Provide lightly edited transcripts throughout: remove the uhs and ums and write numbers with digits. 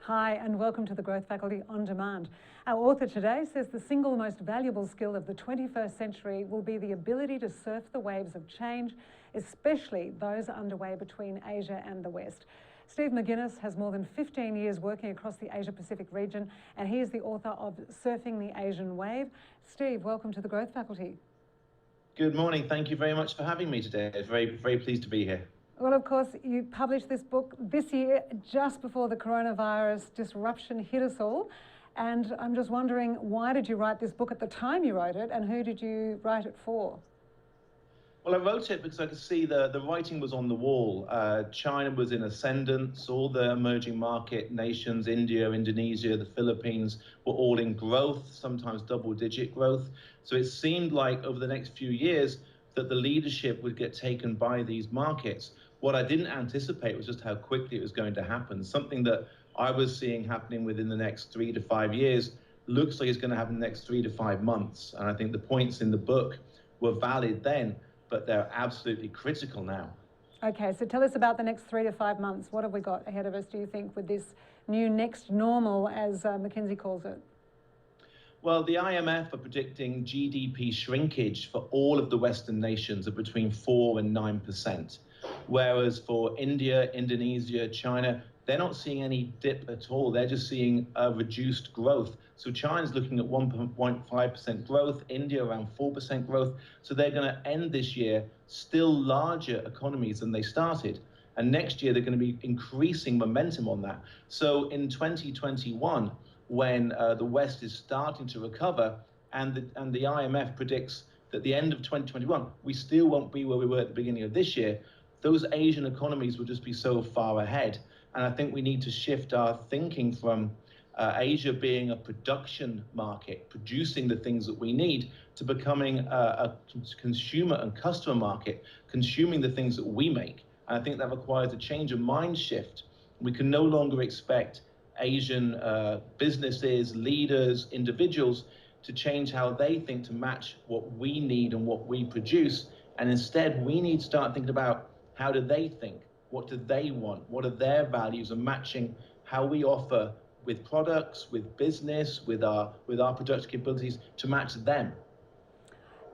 Hi, and welcome to the Growth Faculty On Demand. Our author today says the single most valuable skill of the 21st century will be the ability to surf the waves of change, especially those underway between Asia and the West. Steve McGinnes has more than 15 years working across the Asia-Pacific region, and he is the author of Surfing the Asian Wave. Steve, welcome to the Growth Faculty. Good morning. Thank you very much for having me today. Very pleased to be here. Well, of course, you published this book this year, just before the coronavirus disruption hit us all. And I'm just wondering, why did you write this book at the time you wrote it, and who did you write it for? Well, I wrote it because I could see the writing was on the wall. China was in ascendance. All the emerging market nations, India, Indonesia, the Philippines, were all in growth, sometimes double-digit growth. So it seemed like over the next few years that the leadership would get taken by these markets. What I didn't anticipate was just how quickly it was going to happen. Something that I was seeing happening within the next 3 to 5 years looks like it's going to happen in the next 3 to 5 months. And I think the points in the book were valid then, but they're absolutely critical now. Okay, so tell us about the next 3 to 5 months. What have we got ahead of us, do you think, with this new next normal, as McKinsey calls it? Well, the IMF are predicting GDP shrinkage for all of the Western nations of between 4 and 9%. Whereas for India, Indonesia, China, they're not seeing any dip at all. They're just seeing a reduced growth. So China's looking at 1.5% growth, India around 4% growth. So they're going to end this year still larger economies than they started. And next year, they're going to be increasing momentum on that. So in 2021, when the West is starting to recover, and the IMF predicts that the end of 2021, we still won't be where we were at the beginning of this year, those Asian economies will just be so far ahead. And I think we need to shift our thinking from Asia being a production market, producing the things that we need, to becoming a consumer and customer market, consuming the things that we make. And I think that requires a change of mind shift. We can no longer expect Asian businesses, leaders, individuals to change how they think to match what we need and what we produce. And instead, we need to start thinking about how do they think? What do they want? What are their values? And matching how we offer with products, with business, with our production capabilities to match them.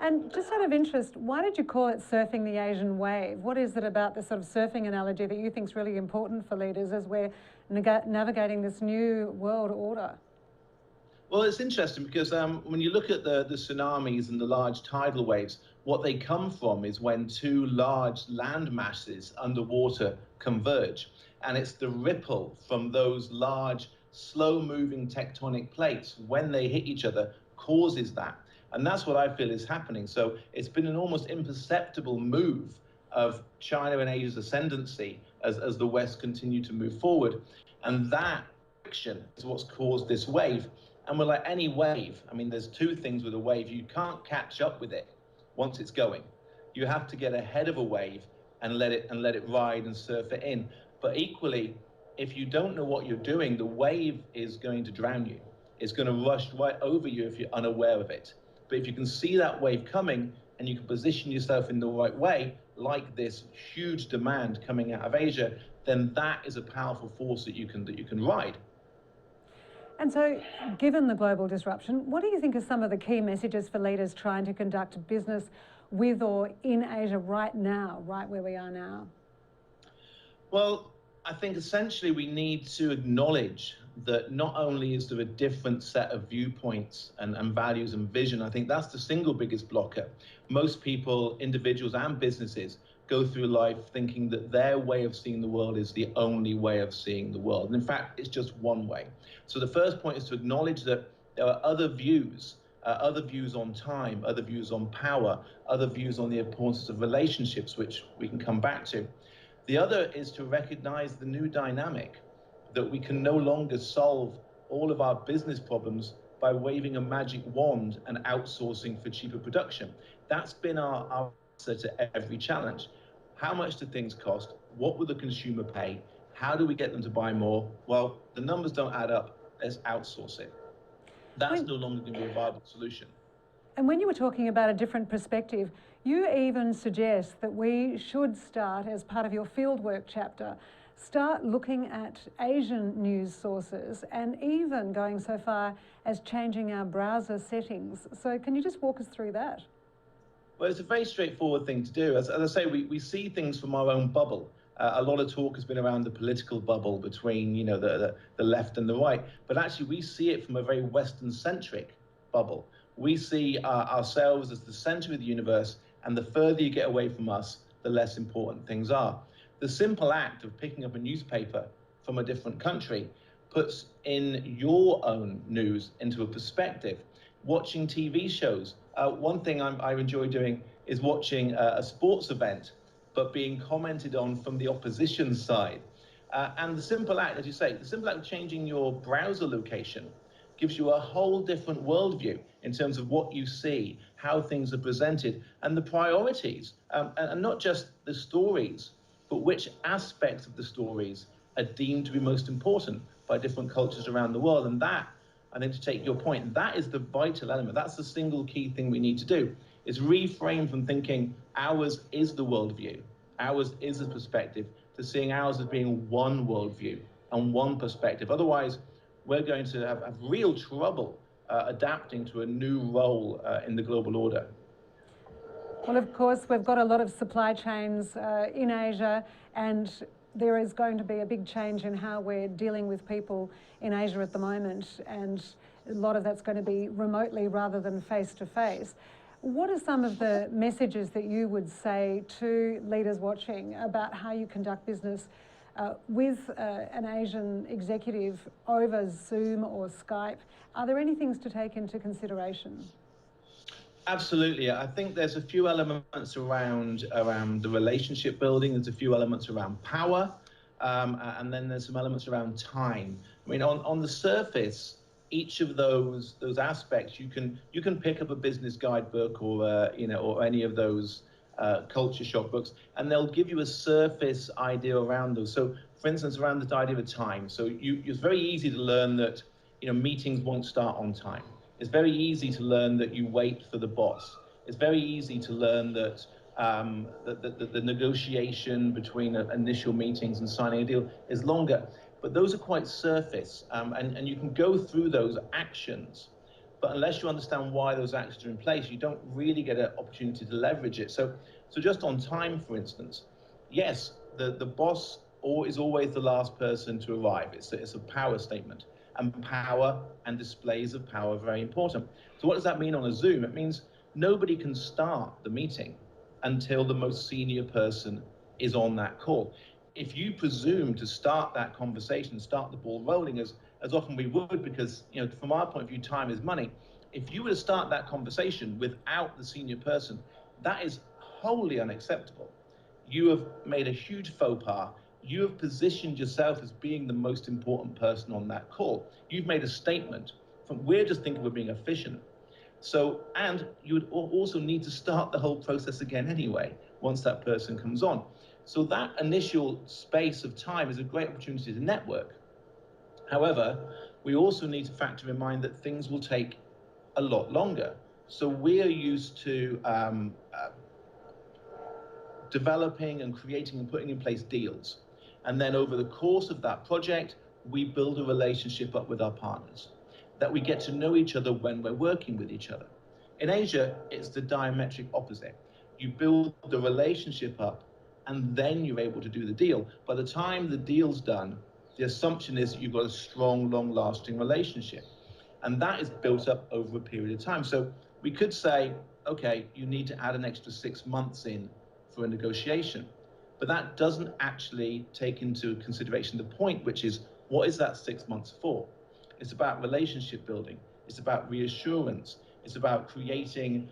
And just out of interest, why did you call it Surfing the Asian Wave? What is it about this sort of surfing analogy that you think is really important for leaders as we're navigating this new world order? Well, it's interesting because when you look at the tsunamis and the large tidal waves, what they come from is when two large land masses underwater converge. And it's the ripple from those large, slow-moving tectonic plates when they hit each other causes that. And that's what I feel is happening. So it's been an almost imperceptible move of China and Asia's ascendancy as the West continue to move forward. And that friction is what's caused this wave. And we're like any wave. I mean, there's two things with a wave. You can't catch up with it once it's going. You have to get ahead of a wave and let it ride and surf it in. But equally, if you don't know what you're doing, the wave is going to drown you. It's going to rush right over you if you're unaware of it. But if you can see that wave coming and you can position yourself in the right way, like this huge demand coming out of Asia, then that is a powerful force that you can ride. And so, given the global disruption, what do you think are some of the key messages for leaders trying to conduct business with or in Asia right now, right where we are now? Well, I think essentially we need to acknowledge that not only is there a different set of viewpoints and values and vision, I think that's the single biggest blocker. Most people, individuals and businesses, go through life thinking that their way of seeing the world is the only way of seeing the world. And in fact, it's just one way. So the first point is to acknowledge that there are other views on time, other views on power, other views on the importance of relationships, which we can come back to. The other is to recognize the new dynamic, that we can no longer solve all of our business problems by waving a magic wand and outsourcing for cheaper production. That's been our answer to every challenge. How much do things cost? What will the consumer pay? How do we get them to buy more? Well, the numbers don't add up. Let's outsource it. That's no longer going to be a viable solution. And when you were talking about a different perspective, you even suggest that we should start, as part of your fieldwork chapter, start looking at Asian news sources and even going so far as changing our browser settings. So can you just walk us through that? Well, it's a very straightforward thing to do. As I say, we see things from our own bubble. A lot of talk has been around the political bubble between, the left and the right, but actually we see it from a very Western-centric bubble. We see ourselves as the center of the universe, and the further you get away from us, the less important things are. The simple act of picking up a newspaper from a different country puts in your own news into a perspective. Watching TV shows. One thing I enjoy doing is watching a sports event, but being commented on from the opposition side. And the simple act, as you say, the simple act of changing your browser location gives you a whole different worldview in terms of what you see, how things are presented, and the priorities, and not just the stories, but which aspects of the stories are deemed to be most important by different cultures around the world. And that, I think, to take your point, that is the vital element. That's the single key thing we need to do, is reframe from thinking ours is the worldview, ours is a perspective, to seeing ours as being one worldview and one perspective. Otherwise, we're going to have real trouble adapting to a new role in the global order. Well, of course, we've got a lot of supply chains in Asia, and there is going to be a big change in how we're dealing with people in Asia at the moment, and a lot of that's going to be remotely rather than face-to-face. What are some of the messages that you would say to leaders watching about how you conduct business with an Asian executive over Zoom or Skype? Are there any things to take into consideration? Absolutely. I think there's a few elements around the relationship building. There's a few elements around power, and then there's some elements around time. I mean, on the surface, each of those aspects, you can pick up a business guidebook or or any of those culture shock books, and they'll give you a surface idea around those. So, for instance, around the idea of time. So it's very easy to learn that meetings won't start on time. It's very easy to learn that you wait for the boss. It's very easy to learn that the negotiation between initial meetings and signing a deal is longer. But those are quite surface, and you can go through those actions, but unless you understand why those actions are in place, you don't really get an opportunity to leverage it. So just on time, for instance, yes, the boss is always the last person to arrive. It's a power statement. And power and displays of power are very important. So what does that mean on a Zoom? It means nobody can start the meeting until the most senior person is on that call. If you presume to start that conversation, start the ball rolling, as often we would, because from our point of view, time is money. If you were to start that conversation without the senior person, that is wholly unacceptable. You have made a huge faux pas. You have positioned yourself as being the most important person on that call. You've made a statement. We're just thinking we're being efficient. So, and you would also need to start the whole process again anyway, once that person comes on. So that initial space of time is a great opportunity to network. However, we also need to factor in mind that things will take a lot longer. So we are used to developing and creating and putting in place deals. And then over the course of that project, we build a relationship up with our partners, that we get to know each other when we're working with each other. In Asia, it's the diametric opposite. You build the relationship up, and then you're able to do the deal. By the time the deal's done, the assumption is that you've got a strong, long-lasting relationship. And that is built up over a period of time. So we could say, okay, you need to add an extra 6 months in for a negotiation. But that doesn't actually take into consideration the point, which is, what is that 6 months for? It's about relationship building. It's about reassurance. It's about creating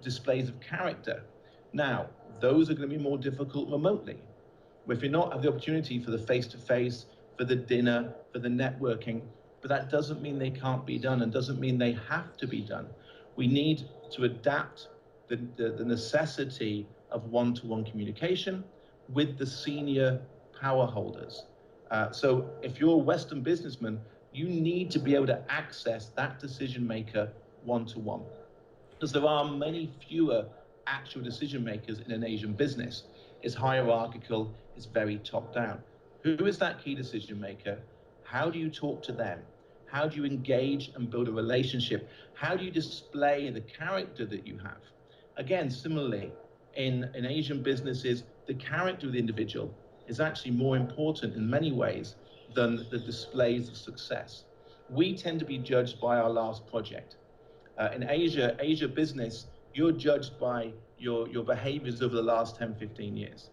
displays of character. Now, those are going to be more difficult remotely. If you not have the opportunity for the face-to-face, for the dinner, for the networking, but that doesn't mean they can't be done and doesn't mean they have to be done. We need to adapt the necessity of one-to-one communication with the senior power holders. So if you're a Western businessman, you need to be able to access that decision maker one-to-one, because there are many fewer actual decision makers in an Asian business. It's hierarchical, it's very top down. Who is that key decision maker? How do you talk to them? How do you engage and build a relationship? How do you display the character that you have? Again, similarly, in Asian businesses, the character of the individual is actually more important in many ways than the displays of success. We tend to be judged by our last project. In Asia business, you're judged by your behaviors over the last 10, 15 years.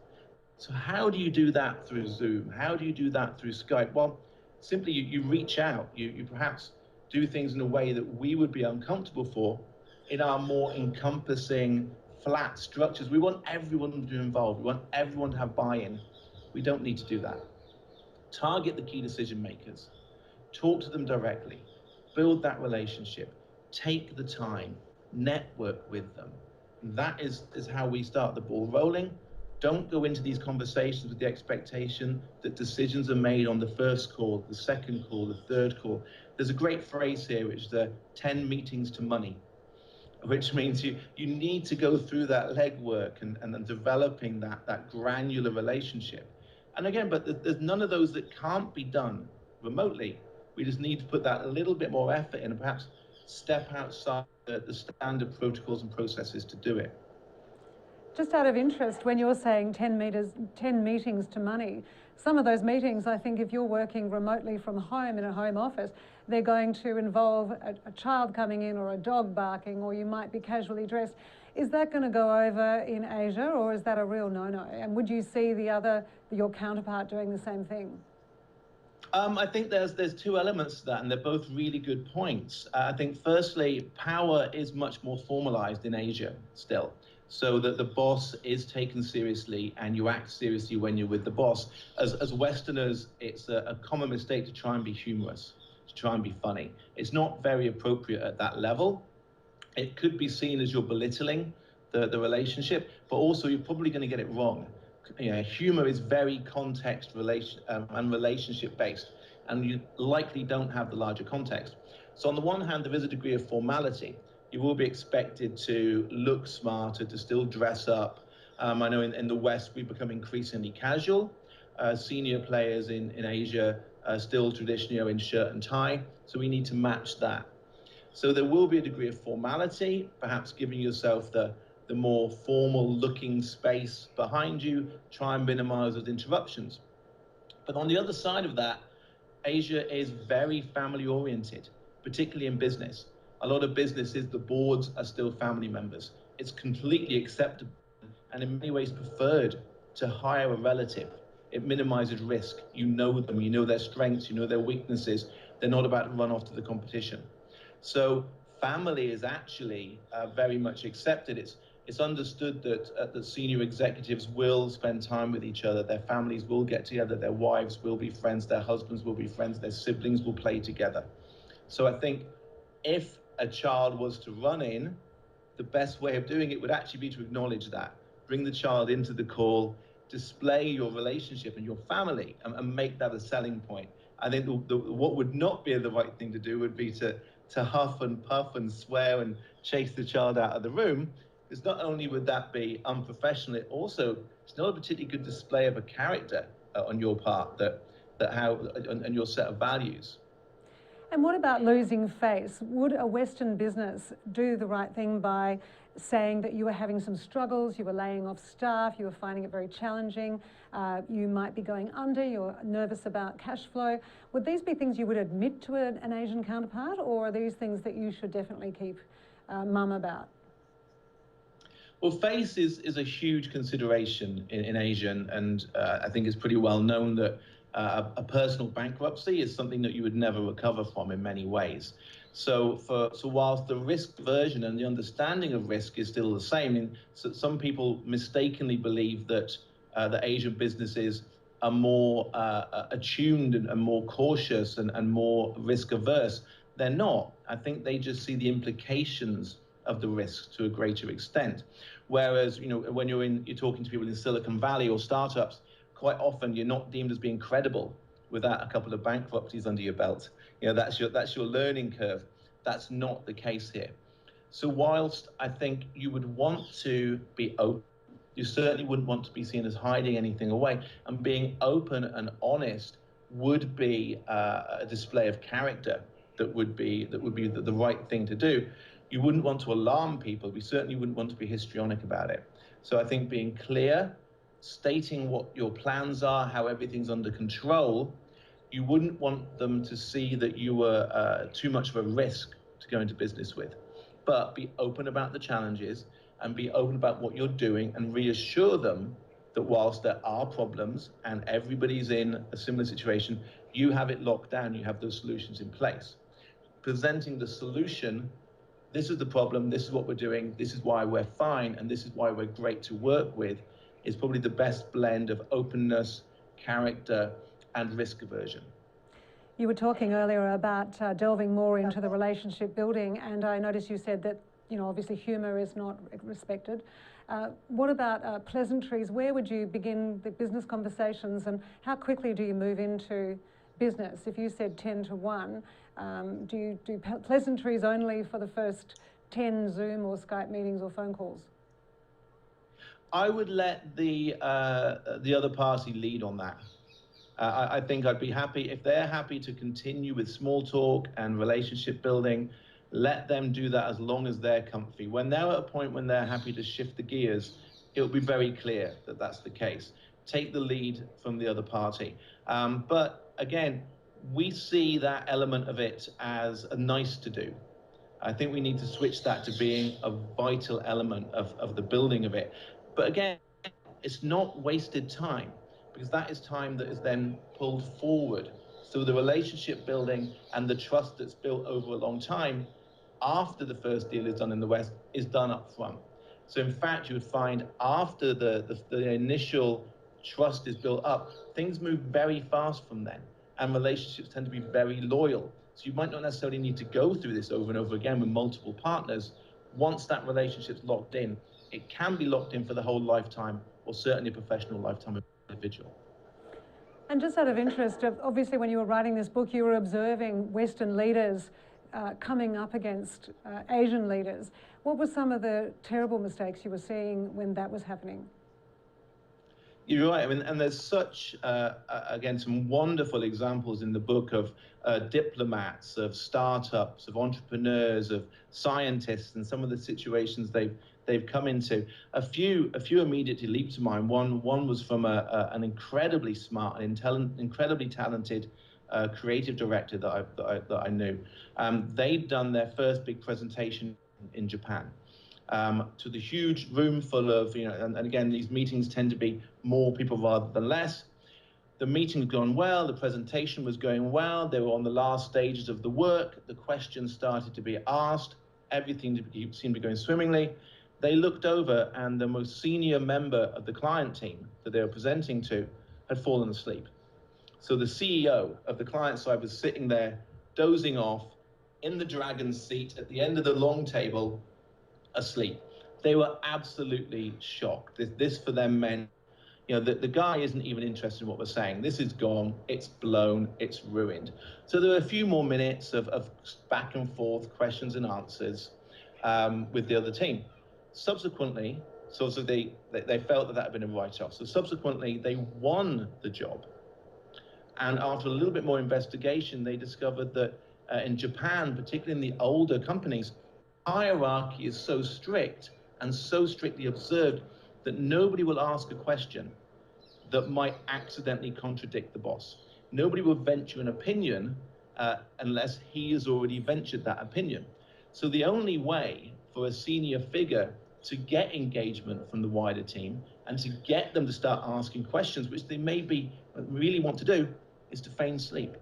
So how do you do that through Zoom? How do you do that through Skype? Well, simply you reach out, you perhaps do things in a way that we would be uncomfortable for in our more encompassing, flat structures. We want everyone to be involved. We want everyone to have buy-in. We don't need to do that. Target the key decision makers. Talk to them directly. Build that relationship. Take the time. Network with them. That is how we start the ball rolling. Don't go into these conversations with the expectation that decisions are made on the first call, the second call, the third call. There's a great phrase here, which is the 10 meetings to money, which means you need to go through that legwork and developing that granular relationship. And again, but there's none of those that can't be done remotely. We just need to put that little bit more effort in and perhaps step outside the standard protocols and processes to do it. Just out of interest, when you're saying 10 meetings to money, some of those meetings, I think if you're working remotely from home in a home office, they're going to involve a child coming in or a dog barking, or you might be casually dressed. Is that going to go over in Asia, or is that a real no-no? And would you see your counterpart doing the same thing? I think there's two elements to that, and they're both really good points. I think firstly, power is much more formalized in Asia still, so that the boss is taken seriously and you act seriously when you're with the boss. As Westerners, it's a common mistake to try and be humorous, to try and be funny. It's not very appropriate at that level. It could be seen as you're belittling the relationship, but also you're probably going to get it wrong. Humor is very context and relationship based, and you likely don't have the larger context. So on the one hand, there is a degree of formality. You will be expected to look smarter, to still dress up. I know in the West, we've become increasingly casual. Senior players in Asia still traditionally are in shirt and tie, so we need to match that. So there will be a degree of formality, perhaps giving yourself the more formal looking space behind you, try and minimize those interruptions. But on the other side of that, Asia is very family oriented, particularly in business. A lot of businesses, the boards are still family members. It's completely acceptable and in many ways preferred to hire a relative. It minimizes risk. You know them, you know their strengths, you know their weaknesses. They're not about to run off to the competition. So family is actually very much accepted. It's understood that senior executives will spend time with each other. Their families will get together. Their wives will be friends. Their husbands will be friends. Their siblings will play together. So I think if a child was to run in, the best way of doing it would actually be to acknowledge that. Bring the child into the call, display your relationship and your family, and make that a selling point. I think what would not be the right thing to do would be to huff and puff and swear and chase the child out of the room. Because not only would that be unprofessional, it's not a particularly good display of a character on your part and your set of values. And what about losing face? Would a Western business do the right thing by saying that you were having some struggles, you were laying off staff, you were finding it very challenging, you might be going under, you're nervous about cash flow? Would these be things you would admit to an Asian counterpart, or are these things that you should definitely keep mum about? Well, face is a huge consideration in Asia, and I think it's pretty well known that a personal bankruptcy is something that you would never recover from in many ways. So whilst the risk aversion and the understanding of risk is still the same, some people mistakenly believe that the Asian businesses are more attuned and more cautious and more risk averse. They're not. I think they just see the implications of the risk to a greater extent. Whereas, when you're talking to people in Silicon Valley or startups, quite often you're not deemed as being credible without a couple of bankruptcies under your belt. That's your learning curve. That's not the case here. So whilst I think you would want to be open You certainly wouldn't want to be seen as hiding anything away. And being open and honest would be a display of character that would be the right thing to do. You wouldn't want to alarm people. We certainly wouldn't want to be histrionic about it. So I think being clear, stating what your plans are, how everything's under control, you wouldn't want them to see that you were too much of a risk to go into business with. But be open about the challenges and be open about what you're doing and reassure them that whilst there are problems and everybody's in a similar situation, you have it locked down, you have those solutions in place. Presenting the solution, this is the problem, this is what we're doing, this is why we're fine, and this is why we're great to work with, is probably the best blend of openness, character, and risk aversion. You were talking earlier about delving more into the relationship building, and I noticed you said that, you know, obviously humour is not respected. What about pleasantries? Where would you begin the business conversations, and how quickly do you move into business? If you said 10 to 1, do you do pleasantries only for the first 10 Zoom or Skype meetings or phone calls? I would let the other party lead on that. I think I'd be happy if they're happy to continue with small talk and relationship building. Let them do that as long as they're comfy. When they're at a point when they're happy to shift the gears, it'll be very clear that that's the case. Take the lead from the other party. But again, we see that element of it as a nice to do. I think we need to switch that to being a vital element of the building of it. But again, it's not wasted time, because that is time that is then pulled forward. So the relationship building and the trust that's built over a long time after the first deal is done in the West is done up front. So in fact, you would find after the initial trust is built up, things move very fast from then, and relationships tend to be very loyal. So you might not necessarily need to go through this over and over again with multiple partners. Once that relationship's locked in, it can be locked in for the whole lifetime, or certainly a professional lifetime of an individual. And just out of interest, obviously when you were writing this book, you were observing Western leaders coming up against Asian leaders. What were some of the terrible mistakes you were seeing when that was happening? You're right. I mean, and there's such, again, some wonderful examples in the book of diplomats, of startups, of entrepreneurs, of scientists, and some of the situations they've come into. A few immediately leap to mind. One was from an incredibly smart and incredibly talented creative director that I knew. They'd done their first big presentation in Japan. To the huge room full of, you know, and again, these meetings tend to be more people rather than less. The meeting had gone well, the presentation was going well, they were on the last stages of the work, the questions started to be asked, everything seemed to be going swimmingly. They looked over and the most senior member of the client team that they were presenting to had fallen asleep. So the CEO of the client side was sitting there, dozing off, in the dragon's seat at the end of the long table, asleep. They were absolutely shocked. This for them meant, you know, the guy isn't even interested in what we're saying. This is gone, it's blown, it's ruined. So there were a few more minutes of back and forth questions and answers with the other team. Subsequently, so they felt that had been a write-off. So subsequently, they won the job. And after a little bit more investigation, they discovered that in Japan, particularly in the older companies, hierarchy is so strict and so strictly observed that nobody will ask a question that might accidentally contradict the boss. Nobody will venture an opinion unless he has already ventured that opinion. So the only way for a senior figure to get engagement from the wider team and to get them to start asking questions, which they maybe really want to do, is to feign sleep.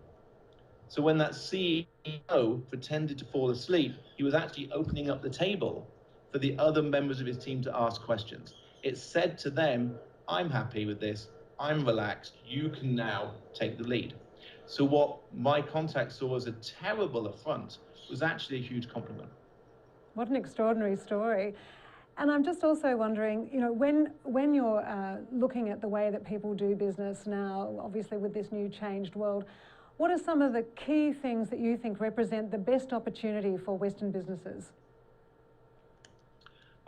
So when that CEO pretended to fall asleep, he was actually opening up the table for the other members of his team to ask questions. It said to them, I'm happy with this, I'm relaxed, you can now take the lead. So what my contact saw as a terrible affront was actually a huge compliment. What an extraordinary story. And I'm just also wondering, you know, when you're looking at the way that people do business now, obviously with this new changed world, what are some of the key things that you think represent the best opportunity for Western businesses?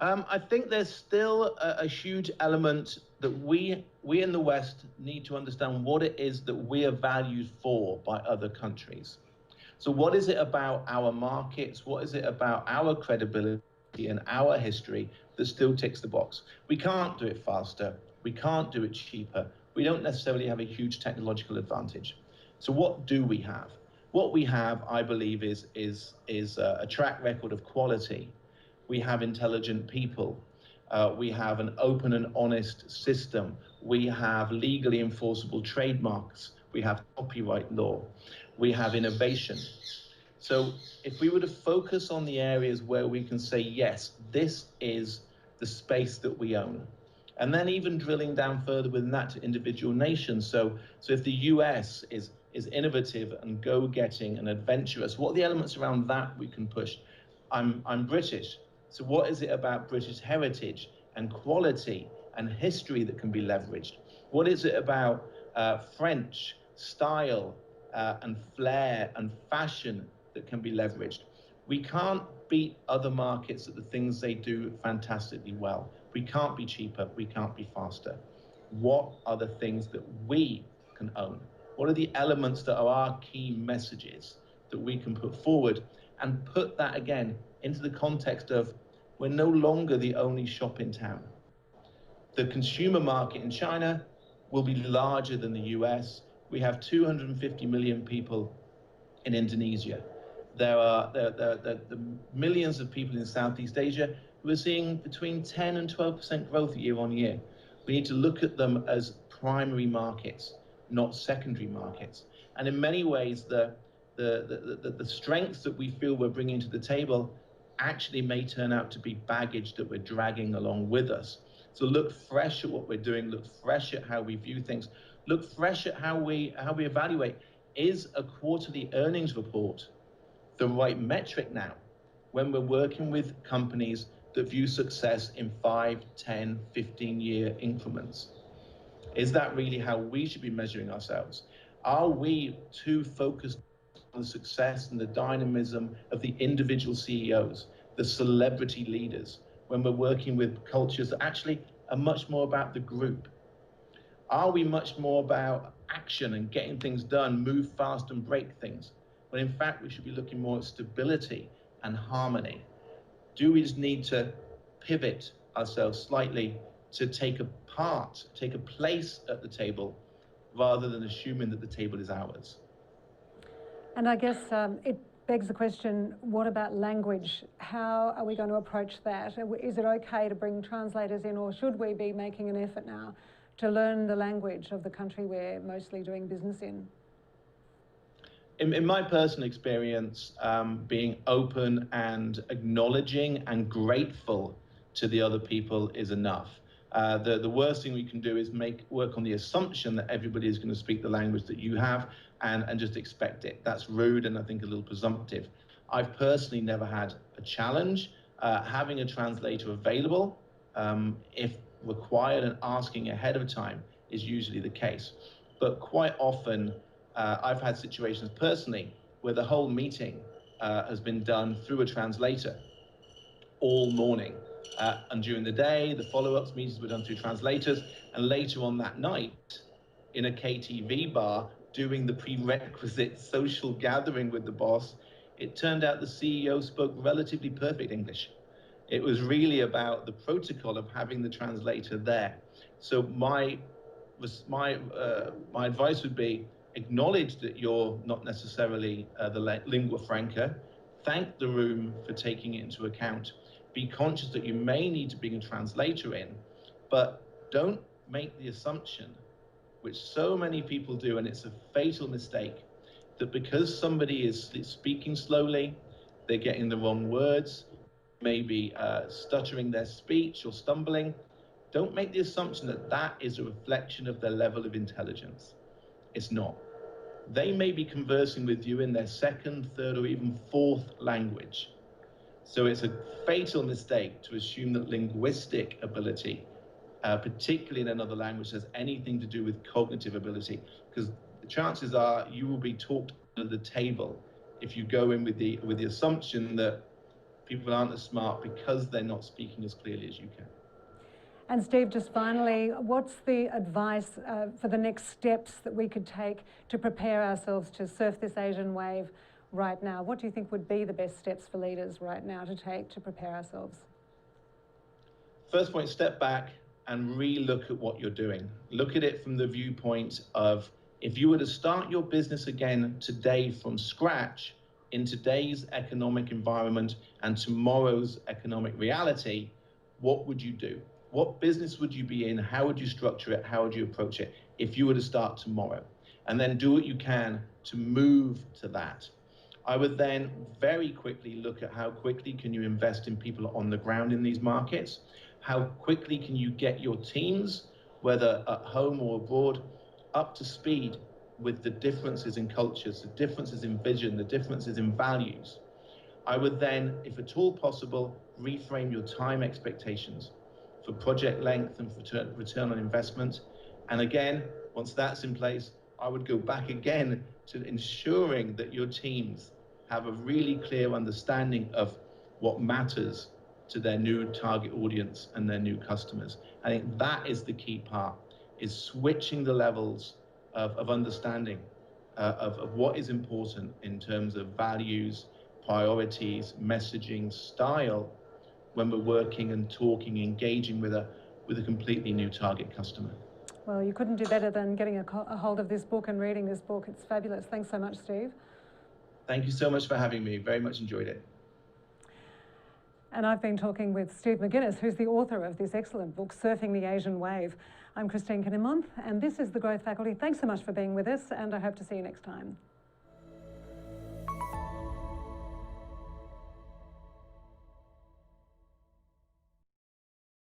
I think there's still a huge element that we in the West need to understand what it is that we are valued for by other countries. So what is it about our markets? What is it about our credibility and our history that still ticks the box? We can't do it faster. We can't do it cheaper. We don't necessarily have a huge technological advantage. So what do we have? What we have, I believe, is a track record of quality. We have intelligent people. We have an open and honest system. We have legally enforceable trademarks. We have copyright law. We have innovation. So if we were to focus on the areas where we can say, yes, this is the space that we own, and then even drilling down further within that to individual nations. So if the US is innovative and go-getting and adventurous, what are the elements around that we can push? I'm British. So what is it about British heritage and quality and history that can be leveraged? What is it about French style and flair and fashion that can be leveraged? We can't beat other markets at the things they do fantastically well. We can't be cheaper. We can't be faster. What are the things that we can own? What are the elements that are our key messages that we can put forward and put that again into the context of we're no longer the only shop in town. The consumer market in China will be larger than the US. We have 250 million people in Indonesia. There are the millions of people in Southeast Asia who are seeing between 10 and 12% growth year on year. We need to look at them as primary markets, not secondary markets. And in many ways, the strengths that we feel we're bringing to the table actually may turn out to be baggage that we're dragging along with us. So look fresh at what we're doing, look fresh at how we view things, look fresh at how we evaluate. Is a quarterly earnings report the right metric now when we're working with companies that view success in 5, 10, 15-year increments? Is that really how we should be measuring ourselves? Are we too focused on the success and the dynamism of the individual CEOs, the celebrity leaders, when we're working with cultures that actually are much more about the group? Are we much more about action and getting things done, move fast and break things, when in fact we should be looking more at stability and harmony? Do we just need to pivot ourselves slightly to take a place at the table, rather than assuming that the table is ours? And I guess it begs the question, what about language? How are we going to approach that? Is it okay to bring translators in, or should we be making an effort now to learn the language of the country we're mostly doing business in? In my personal experience, being open and acknowledging and grateful to the other people is enough. The worst thing we can do is work on the assumption that everybody is going to speak the language that you have and just expect it. That's rude and I think a little presumptive. I've personally never had a challenge having a translator available if required, and asking ahead of time is usually the case. But quite often, I've had situations personally where the whole meeting has been done through a translator all morning. And during the day, the follow-ups meetings were done through translators. And later on that night, in a KTV bar, doing the prerequisite social gathering with the boss, it turned out the CEO spoke relatively perfect English. It was really about the protocol of having the translator there. So my advice would be, acknowledge that you're not necessarily the lingua franca. Thank the room for taking it into account. Be conscious that you may need to bring a translator in, but don't make the assumption, which so many people do, and it's a fatal mistake, that because somebody is speaking slowly, they're getting the wrong words, maybe stuttering their speech or stumbling. Don't make the assumption that that is a reflection of their level of intelligence. It's not. They may be conversing with you in their second, third, or even fourth language. So it's a fatal mistake to assume that linguistic ability, particularly in another language, has anything to do with cognitive ability, because the chances are you will be talked under the table if you go in with the assumption that people aren't as smart because they're not speaking as clearly as you can. And Steve, just finally, what's the advice for the next steps that we could take to prepare ourselves to surf this Asian wave right now? What do you think would be the best steps for leaders right now to take to prepare ourselves? First point, step back and re-look at what you're doing. Look at it from the viewpoint of, if you were to start your business again today from scratch, in today's economic environment and tomorrow's economic reality, what would you do? What business would you be in? How would you structure it? How would you approach it if you were to start tomorrow? And then do what you can to move to that. I would then very quickly look at how quickly can you invest in people on the ground in these markets? How quickly can you get your teams, whether at home or abroad, up to speed with the differences in cultures, the differences in vision, the differences in values? I would then, if at all possible, reframe your time expectations for project length and for return on investment. And again, once that's in place, I would go back again to ensuring that your teams have a really clear understanding of what matters to their new target audience and their new customers. I think that is the key part, is switching the levels of understanding of what is important in terms of values, priorities, messaging, style, when we're working and talking, engaging with a completely new target customer. Well, you couldn't do better than getting a hold of this book and reading this book. It's fabulous. Thanks so much, Steve. Thank you so much for having me. Very much enjoyed it. And I've been talking with Steve McGinnes, who's the author of this excellent book, Surfing the Asian Wave. I'm Christine Kinnemonth, and this is The Growth Faculty. Thanks so much for being with us, and I hope to see you next time.